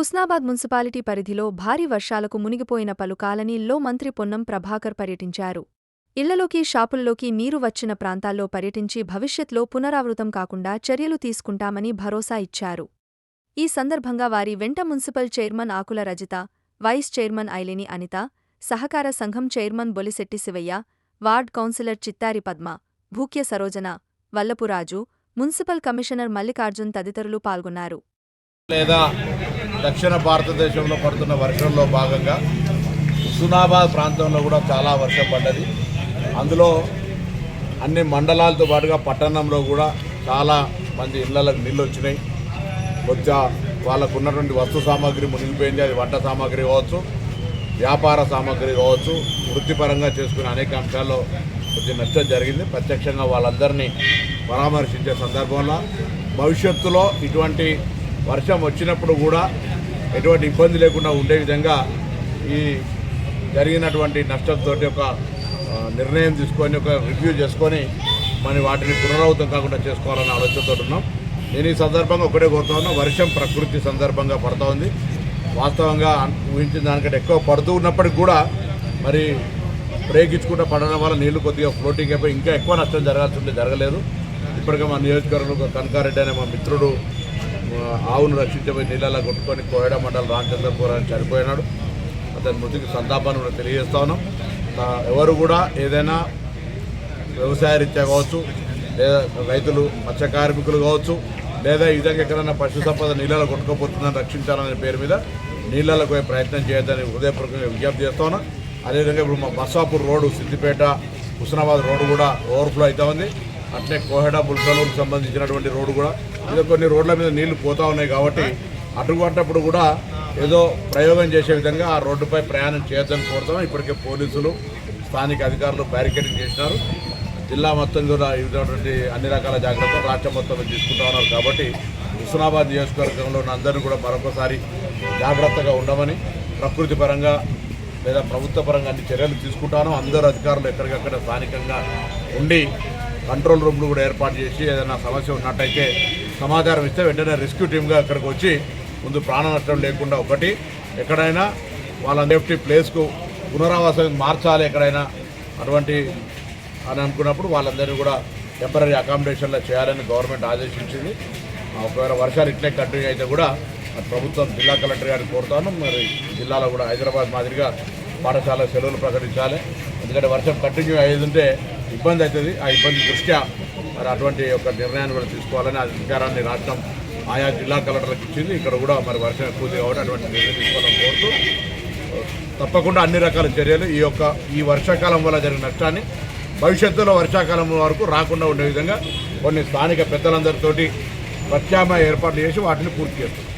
Husnabad municipality పరిధిలో భారీ వర్షాలకు మునిగిపోయిన పలు కాలనీల్లో మంత్రి పొన్నం ప్రభాకర్ పర్యటించారు. ఇళ్లలోకి షాపుల్లోకి నీరు వచ్చిన ప్రాంతాల్లో పర్యటించి భవిష్యత్లో పునరావృతం కాకుండా చర్యలు తీసుకుంటామని భరోసా ఇచ్చారు. ఈ సందర్భంగా వారి వెంట municipal chairman Akula Rajitha, vice chairman Aileni Anitha, సహకార సంఘం chairman Bolisetti Shivayya, ward councillor Chittari Padma, Bhukya Sarojana, Vallapuraju, municipal commissioner Mallikarjun తదితరులు పాల్గొన్నారు. దక్షిణ భారతదేశంలో పడుతున్న వర్షంలో భాగంగా హుస్నాబాద్ ప్రాంతంలో కూడా చాలా వర్షం పడ్డది. అందులో అన్ని మండలాలతో పాటుగా పట్టణంలో కూడా చాలా మంది ఇళ్లకు నీళ్ళు వచ్చినాయి. కొంచెం వాళ్ళకు ఉన్నటువంటి వస్తు సామాగ్రి మునిగిపోయింది. అది వంట సామాగ్రి కావచ్చు, వ్యాపార సామాగ్రి కావచ్చు, వృత్తిపరంగా చేసుకునే అనేక అంశాల్లో కొంచెం నష్టం జరిగింది. ప్రత్యక్షంగా వాళ్ళందరినీ పరామర్శించే సందర్భంలో భవిష్యత్తులో ఇటువంటి వర్షం వచ్చినప్పుడు కూడా ఎటువంటి ఇబ్బంది లేకుండా ఉండే విధంగా ఈ జరిగినటువంటి నష్టంతో ఒక నిర్ణయం తీసుకొని ఒక రివ్యూ చేసుకొని మరి వాటిని పునరావృతం కాకుండా చేసుకోవాలనే ఆలోచనతో ఉన్నాం. నేను ఈ సందర్భంగా ఒకటే కోరుతున్నాను, వర్షం ప్రకృతి సందర్భంగా పడుతూ ఉంది. వాస్తవంగా ఊహించిన దానికంటే ఎక్కువ పడుతూ ఉన్నప్పటికీ కూడా మరి బ్రేక్ ఇచ్చుకుంటూ పడడం వల్ల నీళ్లు కొద్దిగా ఫ్లోటింగ్ అయిపోయి ఇంకా ఎక్కువ నష్టం జరగాల్సి ఉంటే జరగలేదు. ఇప్పటికే మా నియోజకవర్గంలో కనకారెడ్డి అనే మా మిత్రుడు ఆవును రక్షించబోయి నీళ్ళలో కొట్టుకొని కోయడ మండలం రామచంద్రపూర్ అని చనిపోయినాడు. అతని మృతికి సంతాపాన్ని కూడా తెలియజేస్తా ఉన్నాం. ఎవరు కూడా ఏదైనా వ్యవసాయ రీత్యా కావచ్చు, లేదా రైతులు మత్స్య కార్మికులు కావచ్చు, లేదా ఈ విధంగా ఎక్కడైనా పశు సంపద నీళ్ళలో కొట్టుకోపోతుందని రక్షించాలనే పేరు మీద నీళ్ళకు పోయే ప్రయత్నం చేయొద్దని హృదయపూర్వకంగా విజ్ఞప్తి చేస్తా ఉన్నాం. అదేవిధంగా ఇప్పుడు మా బస్సాపూర్ రోడ్డు, సిద్దిపేట హుస్నాబాద్ రోడ్డు కూడా ఓవర్ఫ్లో అవుతా ఉంది. అట్లే కోహెడ బుల్కనూరుకు సంబంధించినటువంటి రోడ్డు కూడా ఇది కొన్ని రోడ్ల మీద నీళ్లు పోతూ ఉన్నాయి. కాబట్టి అటుపడ్డప్పుడు కూడా ఏదో ప్రయోగం చేసే విధంగా ఆ రోడ్డుపై ప్రయాణం చేయొద్దని కోరుతాం. ఇప్పటికే పోలీసులు, స్థానిక అధికారులు బ్యారికేడింగ్ చేసినారు. జిల్లా మొత్తం కూడా ఇటువంటి అన్ని రకాల జాగ్రత్తలు రాష్ట్రం మొత్తం తీసుకుంటా ఉన్నారు. కాబట్టి హుస్నాబాద్ నియోజకవర్గంలో ఉన్న అందరినీ కూడా మరొకసారి జాగ్రత్తగా ఉండమని, ప్రకృతి పరంగా లేదా ప్రభుత్వ పరంగా అన్ని చర్యలు తీసుకుంటాను. అందరూ అధికారులు ఎక్కడికక్కడ స్థానికంగా ఉండి కంట్రోల్ రూమ్లు కూడా ఏర్పాటు చేసి ఏదైనా సమస్య ఉన్నట్టయితే సమాచారం ఇస్తే వెంటనే రెస్క్యూ టీమ్గా ఇక్కడికి వచ్చి ముందు ప్రాణ నష్టం లేకుండా ఒకటి ఎక్కడైనా వాళ్ళ సేఫ్టీ ప్లేస్కు పునరావాసం మార్చాలి ఎక్కడైనా అటువంటి అని అనుకున్నప్పుడు వాళ్ళందరినీ కూడా టెంపరీ అకామిడేషన్లో చేయాలని గవర్నమెంట్ ఆదేశించింది. ఒకవేళ వర్షాలు ఇట్లే కంటిన్యూ అయితే కూడా ప్రభుత్వం జిల్లా కలెక్టర్ గారిని కోరుతాను. మరి జిల్లాలో కూడా హైదరాబాద్ మాదిరిగా పాఠశాల సెలవులు ప్రకటించాలి. ఎందుకంటే వర్షం కంటిన్యూ అయ్యేది ఉంటే ఇబ్బంది అవుతుంది. ఆ ఇబ్బంది దృష్ట్యా మరి అటువంటి ఒక నిర్ణయాన్ని కూడా తీసుకోవాలని అధికారాన్ని రాష్ట్రం ఆయా జిల్లా కలెక్టర్లకు ఇచ్చింది. ఇక్కడ కూడా మరి వర్షం ఎక్కువ కాబట్టి అటువంటి నిర్ణయం తీసుకోవాలని కోరుతూ తప్పకుండా అన్ని రకాల చర్యలు ఈ వర్షాకాలం వల్ల జరిగిన నష్టాన్ని భవిష్యత్తులో వర్షాకాలం వరకు రాకుండా ఉండే విధంగా కొన్ని స్థానిక పెద్దలందరితోటి ప్రత్యామ్నాయ ఏర్పాట్లు చేసి వాటిని పూర్తి చేస్తారు.